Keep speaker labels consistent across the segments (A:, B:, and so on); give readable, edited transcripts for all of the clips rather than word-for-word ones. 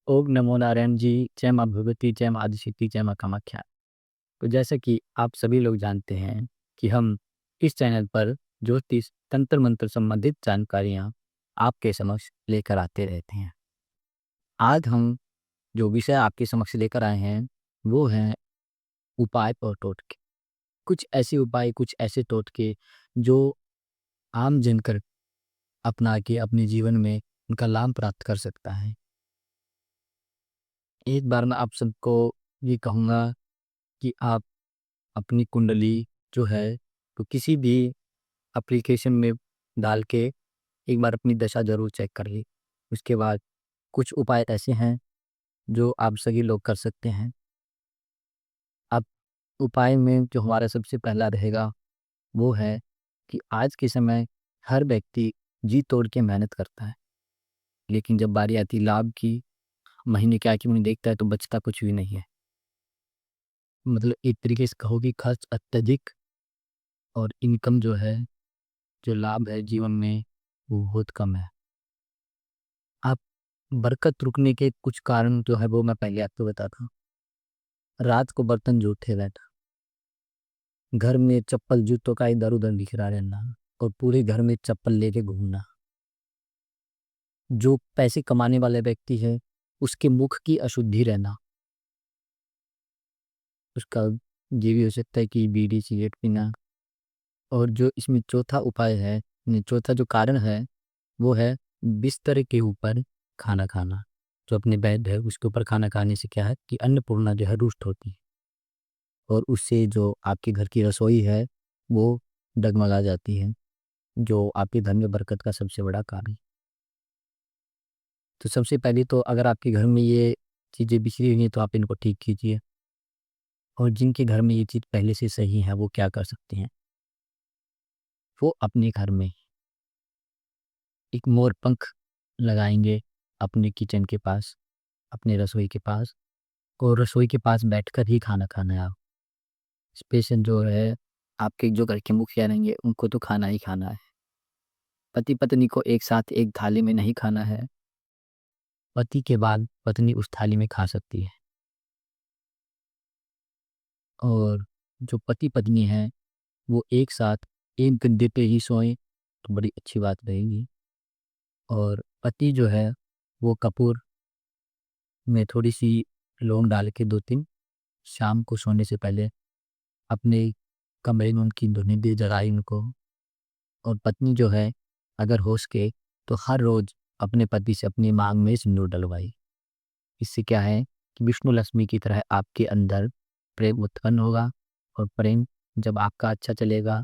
A: ओम नमो नारायण जी। जय माँ भगवती, जय माँ आदिशक्ति, जय माँ कामाख्या। तो जैसा कि आप सभी लोग जानते हैं कि हम इस चैनल पर ज्योतिष तंत्र मंत्र संबंधित जानकारियाँ आपके समक्ष लेकर आते रहते हैं। आज हम जो विषय आपके समक्ष लेकर आए हैं वो है उपाय और टोटके। कुछ ऐसे उपाय, कुछ ऐसे टोटके जो आम जनकर अपना के अपने जीवन में उनका लाभ प्राप्त कर सकता है। एक बार मैं आप सबको ये कहूँगा कि आप अपनी कुंडली जो है तो किसी भी एप्लीकेशन में डाल के एक बार अपनी दशा ज़रूर चेक कर ली। उसके बाद कुछ उपाय ऐसे हैं जो आप सभी लोग कर सकते हैं। अब उपाय में जो हमारा सबसे पहला रहेगा वो है कि आज के समय हर व्यक्ति जी तोड़ के मेहनत करता है, लेकिन जब बारी आती लाभ की, महीने क्या कि उन्हें देखता है तो बचता कुछ भी नहीं है। मतलब एक तरीके से कहो कि खर्च अत्यधिक और इनकम जो है, जो लाभ है जीवन में वो बहुत कम है। आप बरकत रुकने के कुछ कारण जो है वो मैं पहले आपको बताता हूँ। रात को बर्तन जूठे रहना, घर में चप्पल जूतों का इधर उधर बिखरा रहना और पूरे घर में चप्पल लेके घूमना। जो पैसे कमाने वाला व्यक्ति है उसके मुख की अशुद्धि रहना, उसका ये भी हो सकता है कि बीड़ी सिगरेट पीना। और जो इसमें चौथा उपाय है, चौथा जो कारण है वो है बिस्तर के ऊपर खाना खाना। जो अपने बेड है उसके ऊपर खाना खाने से क्या है कि अन्नपूर्णा जो है रुष्ट होती है और उससे जो आपके घर की रसोई है वो डगमगा जाती है, जो आपके घर में बरकत का सबसे बड़ा कारण है। तो सबसे पहले तो अगर आपके घर में ये चीज़ें बिखरी हुई हैं तो आप इनको ठीक कीजिए। और जिनके घर में ये चीज़ पहले से सही है वो क्या कर सकते हैं, वो अपने घर में एक मोर पंख लगाएंगे अपने किचन के पास, अपने रसोई के पास, और रसोई के पास बैठकर ही खाना खाना है। आप स्पेशल जो है आपके जो घर के मुखिया रहेंगे उनको तो खाना ही खाना है। पति पत्नी को एक साथ एक थाली में नहीं खाना है। पति के बाद पत्नी उस थाली में खा सकती है। और जो पति पत्नी है वो एक साथ एक गद्दे पे ही सोएं तो बड़ी अच्छी बात रहेगी। और पति जो है वो कपूर में थोड़ी सी लौंग डाल के 2-3 शाम को सोने से पहले अपने कमरे में उनकी धुनी दे जगाई उनको। और पत्नी जो है अगर हो सके तो हर रोज अपने पति से अपनी मांग में सिंदूर डलवाई। इससे क्या है कि विष्णु लक्ष्मी की तरह आपके अंदर प्रेम उत्पन्न होगा। और प्रेम जब आपका अच्छा चलेगा,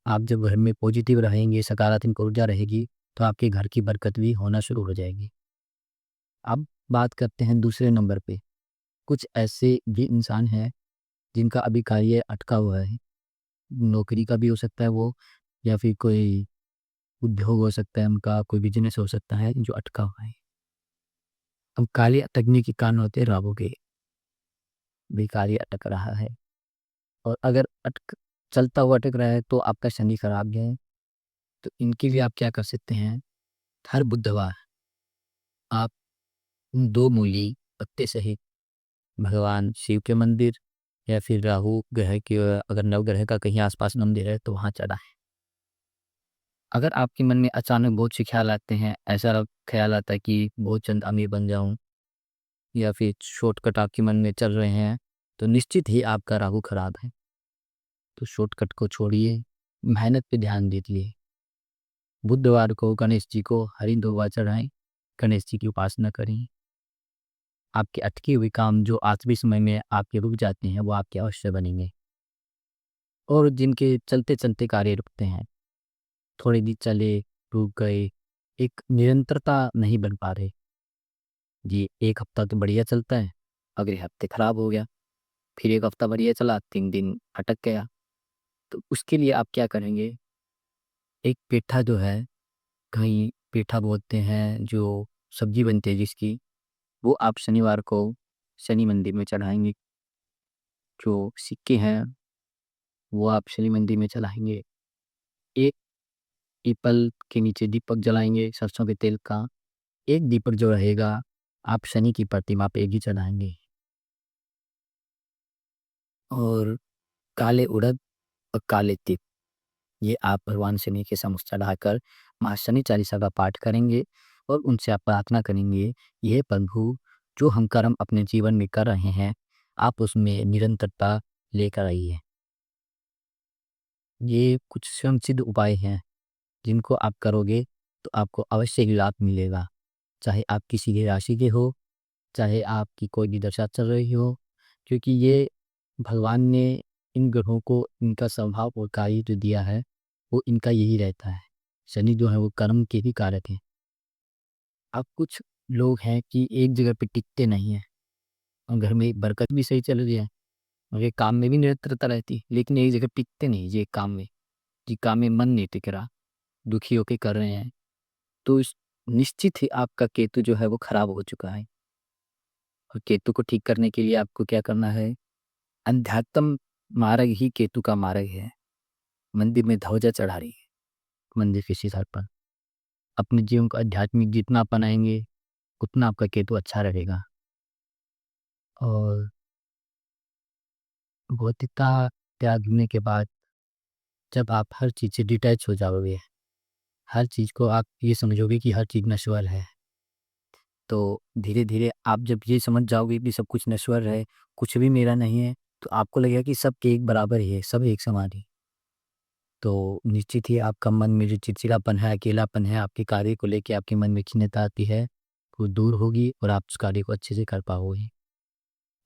A: आप जब घर में पॉजिटिव रहेंगे, सकारात्मक ऊर्जा रहेगी, तो आपके घर की बरकत भी होना शुरू हो जाएगी। अब बात करते हैं दूसरे नंबर पे। कुछ ऐसे भी इंसान हैं जिनका अभी कार्य अटका हुआ है। नौकरी का भी हो सकता है वो, या फिर कोई उद्योग हो सकता है उनका, कोई बिजनेस हो सकता है जो अटका हुआ है। अब कार्य अटकने के कारण होते हैं राहु के, भी कार्य अटक रहा है। और अगर अटक चलता हुआ अटक रहा है तो आपका शनि खराब है। तो इनके लिए आप क्या कर सकते हैं, हर बुधवार आप 2 मूली पत्ते सहित भगवान शिव के मंदिर या फिर राहु ग्रह के, अगर नवग्रह का कहीं आसपास मंदिर है तो वहाँ चढ़ाएं। अगर आपके मन में अचानक बहुत से ख्याल आते हैं, ऐसा ख्याल आता है कि बहुत जल्द अमीर बन जाऊं, या फिर शॉर्टकट आपके मन में चल रहे हैं, तो निश्चित ही आपका राहु खराब है। तो शॉर्टकट को छोड़िए, मेहनत पे ध्यान दीजिए। बुधवार को गणेश जी को हरी धोवा चढ़ाएं, गणेश जी की उपासना करें। आपके अटके हुए काम जो आखिरी समय में आपके रुक जाते हैं वो आपके अवश्य बनेंगे। और जिनके चलते चलते कार्य रुकते हैं, थोड़े दिन चले, रुक गए, एक निरंतरता नहीं बन पा रहे जी। एक हफ्ता तो बढ़िया चलता है, अगले हफ्ते खराब हो गया, फिर एक हफ्ता बढ़िया चला, 3 दिन अटक गया। तो उसके लिए आप क्या करेंगे, एक पेठा जो है, कहीं पेठा बोलते हैं जो सब्जी बनती है जिसकी, वो आप शनिवार को शनि मंदिर में चढ़ाएंगे। जो सिक्के हैं वो आप शनि मंदिर में चढ़ाएंगे। एक पीपल के नीचे दीपक जलाएंगे सरसों के तेल का। एक दीपक जो रहेगा आप शनि की प्रतिमा पे घी चढ़ाएँगे और काले उड़द और काले तिल ये आप भगवान शनि के समक्ष चढ़ाकर माँ शनि चालीसा का पाठ करेंगे और उनसे आप प्रार्थना करेंगे, "ये प्रभु जो हम कर्म अपने जीवन में कर रहे हैं, आप उसमें निरंतरता लेकर आइए।" ये कुछ स्वयं सिद्ध उपाय हैं, जिनको आप करोगे तो आपको अवश्य ही लाभ मिलेगा। चाहे आप किसी भी राशि के हो, चाहे आपकी कोई भी दशा चल रही हो, क्योंकि ये भगवान ने इन ग्रहों को इनका स्वभाव और कार्य जो दिया है, वो इनका यही रहता है। शनि जो है वो कर्म के भी कारक हैं। अब कुछ लोग हैं कि एक जगह पे टिकते नहीं हैं और घर में बरकत भी सही चल रही है और ये काम में भी निरंतरता रहती है, लेकिन एक जगह टिकते नहीं ये काम में, जी काम में मन नहीं टिक रहा, दुखी होके कर रहे हैं, तो निश्चित ही आपका केतु जो है वो खराब हो चुका है। और केतु को ठीक करने के लिए आपको क्या करना है, अध्यात्म मार्ग ही केतु का मार्ग है। मंदिर में ध्वजा चढ़ा रही है, मंदिर के शिखर पर। अपने जीवन को आध्यात्मिक जितना अपनाएँगे, उतना आपका केतु अच्छा रहेगा। और भौतिकता त्यागने के बाद जब आप हर चीज़ से डिटैच हो जाओगे, हर चीज़ को आप ये समझोगे कि हर चीज़ नश्वर है, तो धीरे-धीरे आप जब ये समझ जाओगे कि सब कुछ नश्वर है, कुछ भी मेरा नहीं है, तो आपको लगेगा कि सब एक बराबर ही है, सब एक समान ही। तो निश्चित ही आपका मन में जो चिड़चिड़ापन है, अकेलापन है, आपके कार्य को लेके आपके मन में खिन्नता आती है, वो दूर होगी और आप उस कार्य को अच्छे से कर पाओगे।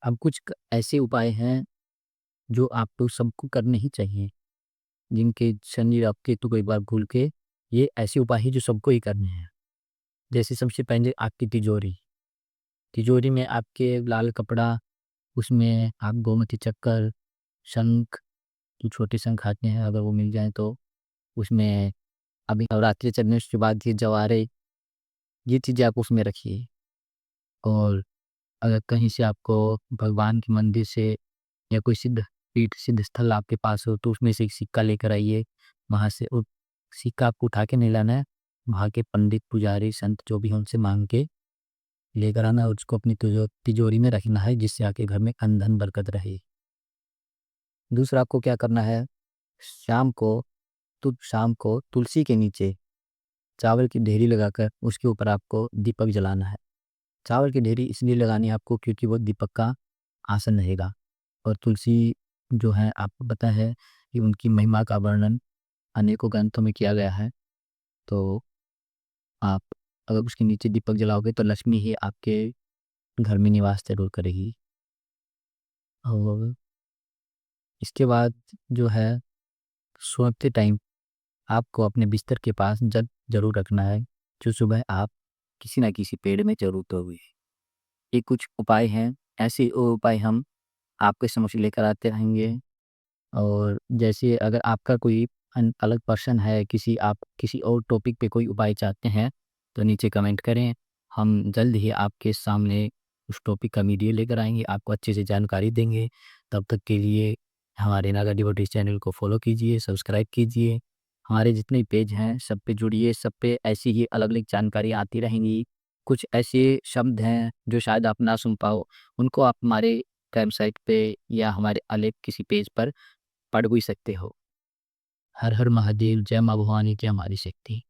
A: अब कुछ ऐसे उपाय हैं जो आपको सबको करने ही चाहिए, जिनके शनि और केतु को एक बार भूल के ये ऐसे उपाय हैं जो सबको ही करने हैं। जैसे सबसे पहले आपकी तिजोरी, तिजोरी में आपके लाल कपड़ा, उसमें आप गोमती चक्कर, शंख, जो छोटे शंख आते हैं अगर वो मिल जाएँ तो, उसमें अभी नवरात्रि चलने उसके बाद ये जवारे, ये चीज़ें आप उसमें रखिए। और अगर कहीं से आपको भगवान के मंदिर से या कोई सिद्ध पीठ, सिद्ध स्थल आपके पास हो तो उसमें से एक सिक्का लेकर आइए। वहाँ से वो सिक्का आपको उठा के नहीं लाना है, वहाँ के पंडित, पुजारी, संत जो भी हैं उनसे माँग के लेकर आना और उसको अपनी तिजोरी में रखना है, जिससे आपके घर में अन्न धन बरकत रहे। दूसरा आपको क्या करना है, शाम को शाम को तुलसी के नीचे चावल की ढेरी लगाकर उसके ऊपर आपको दीपक जलाना है। चावल की ढेरी इसलिए लगानी है आपको क्योंकि वो दीपक का आसन रहेगा। और तुलसी जो है आपको पता है कि उनकी महिमा का वर्णन अनेकों ग्रंथों में किया गया है। तो आप अगर उसके नीचे दीपक जलाओगे तो लक्ष्मी ही आपके घर में निवास ज़रूर करेगी। और इसके बाद जो है, सोते टाइम आपको अपने बिस्तर के पास जग ज़रूर रखना है, जो सुबह आप किसी न किसी पेड़ में ज़रूर तोड़ोगे। ये कुछ उपाय हैं, ऐसे उपाय हम आपके समक्ष लेकर आते रहेंगे। और जैसे अगर आपका कोई अलग पर्सन है, आप किसी और टॉपिक पे कोई उपाय चाहते हैं, तो नीचे कमेंट करें। हम जल्द ही आपके सामने उस टॉपिक का वीडियो लेकर आएँगे, आपको अच्छे से जानकारी देंगे। तब तक के लिए हमारे नागा डिवोटीज़ चैनल को फॉलो कीजिए, सब्सक्राइब कीजिए। हमारे जितने पेज हैं, सब पे जुड़िए, सब पे ऐसी ही अलग-अलग जानकारी आती रहेंगी। कुछ ऐसे शब्द हैं, जो शायद आप ना सुन पाओ, उनको आप हमारे वेबसाइट पे या हमारे अलग किसी पेज पर पढ़ भी सकते हो। हर हर महादेव, जय माँ भवानी, जय हमारी शक्ति।